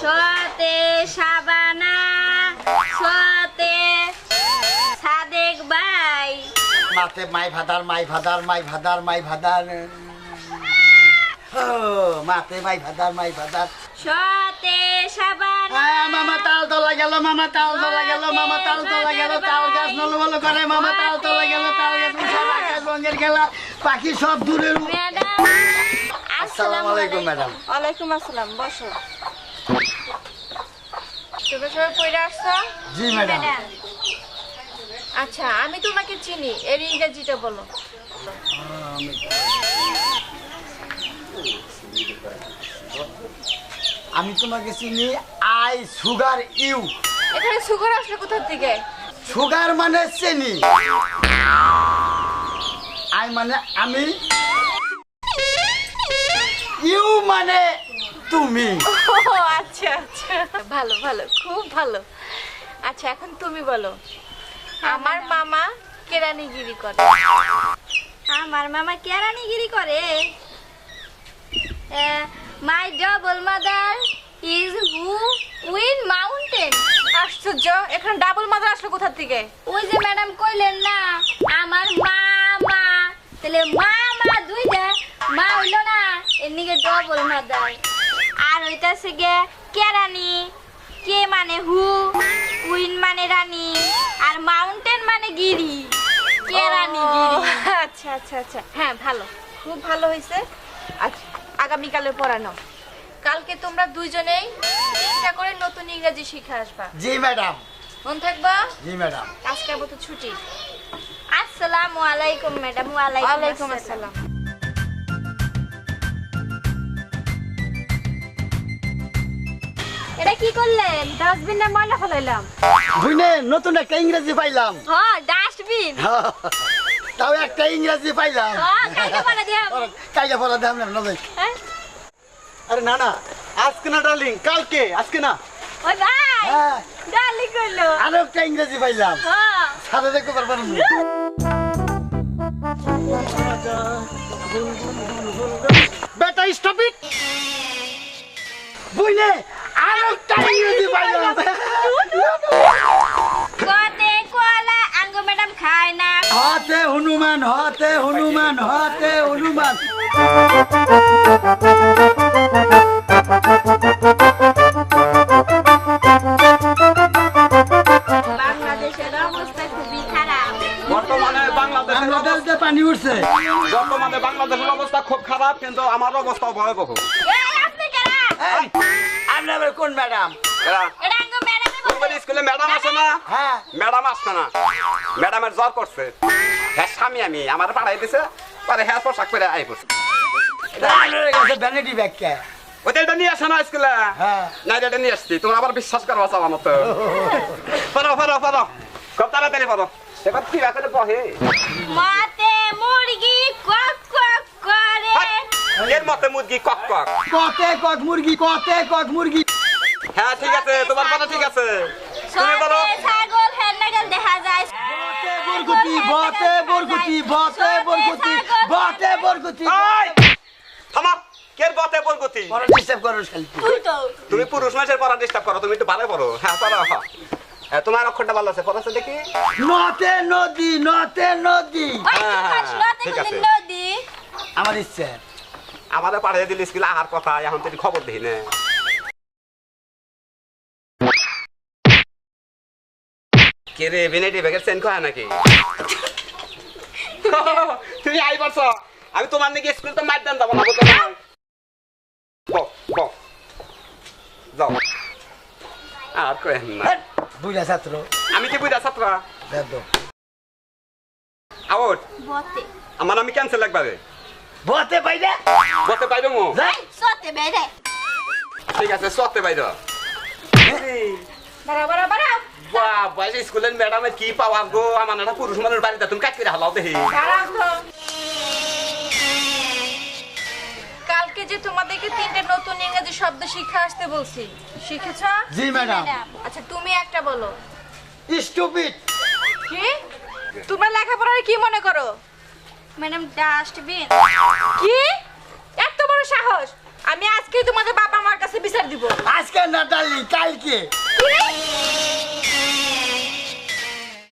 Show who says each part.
Speaker 1: সোয়াতে শাবানা, সোয়াতে সাদেক ভাই।
Speaker 2: মাতে মাই ভাদার মাই ভাদার মাই ভাদার মাই ভাদার ও মাতে মাই ভাদার মাই ভাদার
Speaker 1: সোয়াতে শাবানা।
Speaker 2: মামা তাল তোলা গেল, মামা তাল তোলা গেল, মামা তাল তোলা গেল, তাল গাছ নলবল করে, মামা তাল তোলা গেল, তাল গাছ সব আকাশ রঙের খেলা, পাখি সব দূরের।
Speaker 1: ম্যাডাম
Speaker 2: আসসালামু আলাইকুম ম্যাডাম।
Speaker 3: ওয়ালাইকুম আসসালাম, বসো। তুমি সবাই পড়ে আসছো?
Speaker 2: জি ম্যাডাম।
Speaker 3: আচ্ছা, আমি তোমাকে চিনি, এর ইংরেজিটা বলো।
Speaker 2: আমি তোমাকে চিনি, আই সুগার ইউ।
Speaker 3: এখানে সুগার আসলো কোথা থেকে?
Speaker 2: সুগার মানে চিনি, আই মানে আমি, ইউ মানে তুমি।
Speaker 3: ও আচ্ছা আচ্ছা, ভালো ভালো, খুব ভালো। আচ্ছা, এখন তুমি বলো। আমার মামা কেরানিগিরি করে।
Speaker 1: আমার মামা কেরানিগিরি করে। My double mother is who win mountain.
Speaker 3: আশ্চর্য, এখানে ডাবল মাদার আসলো কোথা থেকে?
Speaker 1: ওই যে ম্যাডাম কইলেন না আমার মামা, তাহলে মামা দুইটা মা হইল না, এর নিকে ডবল মাদার। আর হইতাছে গে কেরানি, কে মানে হু, উইন মানে রানী, আর মাউন্টেন মানে গিরি, কেরানি গিরি।
Speaker 3: আচ্ছা আচ্ছা আচ্ছা, হ্যাঁ ভালো, খুব ভালো হয়েছে। আচ্ছা, আগামীকালে পড়ানো। কালকে তোমরা দুইজনেই 3টা করে নতুন ইংরেজি শিখে আসবা।
Speaker 2: জি ম্যাডাম।
Speaker 3: মন থাকবা?
Speaker 2: জি ম্যাডাম।
Speaker 3: আজকের মতো ছুটি।
Speaker 1: আসসালামু আলাইকুম ম্যাডাম।
Speaker 3: ওয়ালাইকুম আসসালাম।
Speaker 1: এটা কি করলেন? ডাস্টবিনে ময়লা ফেলাইলাম।
Speaker 2: বুঝলে নতুন একটা ইংরেজি পাইলাম।
Speaker 1: হ্যাঁ, ডাস্টবিন।
Speaker 2: তাও একটা ইংরেজি পাইলাম।
Speaker 1: হ্যাঁ, কাইটা পালা দিয়াম।
Speaker 2: কাইটা পড়া দাম না নজর।
Speaker 1: হ্যাঁ?
Speaker 4: আরে না না, আজকে না ডার্লিং, কালকে, আজকে না।
Speaker 1: ওই ভাই,
Speaker 2: হ্যাঁ,
Speaker 1: ডালি কইলো।
Speaker 2: আরো একটা ইংরেজি পাইলাম।
Speaker 1: হ্যাঁ।
Speaker 2: সাথে দেখতে পারবেন না।
Speaker 4: বেটা স্টপ ইট।
Speaker 2: বুঝলে আরো একটা ইংরেজি পাইলাম।
Speaker 1: কতে কলা আঙ্গ ম্যাডাম খায় না।
Speaker 2: হাতে হনুমান, হাতে হনুমান, হাতে হনুমান।
Speaker 1: বাংলাদেশের অবস্থা খুবই খারাপ।
Speaker 4: বর্তমানে
Speaker 2: বাংলাদেশে পানি উঠছে।
Speaker 4: বাংলাদেশের অবস্থা খুব খারাপ, কিন্তু আমার অবস্থা ভয়াবহ।
Speaker 1: এই আপনি কারা?
Speaker 2: এই, আপনি আবার কোন ম্যাডাম?
Speaker 4: এরা
Speaker 1: এটা আঙ্গ ম্যাডামে
Speaker 4: তোমাদের স্কুলে ম্যাডাম আছে না?
Speaker 2: হ্যাঁ।
Speaker 4: ম্যাডাম আসছে না, ম্যাডামের জ্বর করছে। হ্যাঁ, স্বামী আমি আমার পাড়াই দিছে, পরে হ্যাঁ পোশাক করে আই পড়ছে।
Speaker 2: ভ্যানিটি ব্যাগ কে?
Speaker 4: ওই এটা নিয়ে আসে না স্কুলে?
Speaker 2: হ্যাঁ।
Speaker 4: না, এটা নিয়ে আসছি, তোমরা আবার বিশ্বাস করবা আমার মতো। পড়ো পড়ো পড়ো, খুব তাড়াতাড়ি পড়ো। এবার কি রাখে বহে
Speaker 1: মাতে মুরগি কক কক করে।
Speaker 4: এর মতে মুরগি কক কক।
Speaker 2: কতে কক মুরগি, কতে কক মুরগি।
Speaker 4: হ্যাঁ ঠিক আছে, তোমার কথা ঠিক আছে। তুমি বলো।
Speaker 1: সতে ছাগল হেন্নাগল দেখা যায়।
Speaker 2: বতে বরগুতি, বতে বরগুতি, বতে বরগুতি, বতে বরগুতি।
Speaker 4: এই, থামো। কের বতে বরগুতি?
Speaker 2: পরে ডিস্টার্ব করো খালি।
Speaker 1: তুই তো
Speaker 4: তুমি পুরুষ মানুষের পড়া ডিস্টার্ব করো, তুমি একটু ভালো পড়ো। হ্যাঁ পড়ো। হ্যাঁ, তোমার অক্ষরটা ভালো আছে, পড়াচ্ছে দেখি।
Speaker 2: নতে নদী, নতে নদী।
Speaker 1: ওই তো
Speaker 4: হ্যাঁ,
Speaker 1: খাসলাতে
Speaker 4: ঠিক আছে।
Speaker 1: নদী।
Speaker 2: আমার ইচ্ছে।
Speaker 4: আমাদের পাঠিয়ে দিল স্কুলে আহার কথা, এখন তুমি খবর দিই না। কে রে, ভেনেটি ব্যাগের চেন খায় নাকি? তুমি আই পারছ, আমি তোমার নাকি স্কুল তো মারদান যাবো না, বুঝছো না? বক, বক। যাও। আর কেন না,
Speaker 2: বুঝা ছাত্র।
Speaker 4: আমি কি বুঝা ছাত্র?
Speaker 2: দেখো।
Speaker 4: আউট।
Speaker 1: বতে
Speaker 4: আমার আমি ক্যান্সেল একবারে।
Speaker 2: বতে পাইলে?
Speaker 4: বতে পাইব মো।
Speaker 2: যাই।
Speaker 1: সতে বেরে।
Speaker 4: ঠিক আছে, সতে পাইব।
Speaker 3: বাড়াও বাড়াও বাড়াও
Speaker 4: বাহ, বাইরে স্কুলের ম্যাডামের কি পাওয়ার গো, আমার একটা পুরুষ মানুষের বাড়িতে তুমি কাজ করে হালাও দেখি।
Speaker 3: বাড়াও তো। কালকে যে তোমাদেরকে 3টে নতুন ইংরেজি শব্দ শিখে আসতে বলছি, শিখেছ?
Speaker 2: জি ম্যাডাম।
Speaker 3: আচ্ছা, তুমি একটা বলো।
Speaker 2: স্টুপিড।
Speaker 3: কি? তোমরা লেখাপড়ার কি মনে করো?
Speaker 1: Madam dustbin.
Speaker 3: কি? এত বড় সাহস! আমি আজকেই তোমাদের বাবা মার কাছে বিচার দিব।
Speaker 2: আজকে না ডালি কালকে।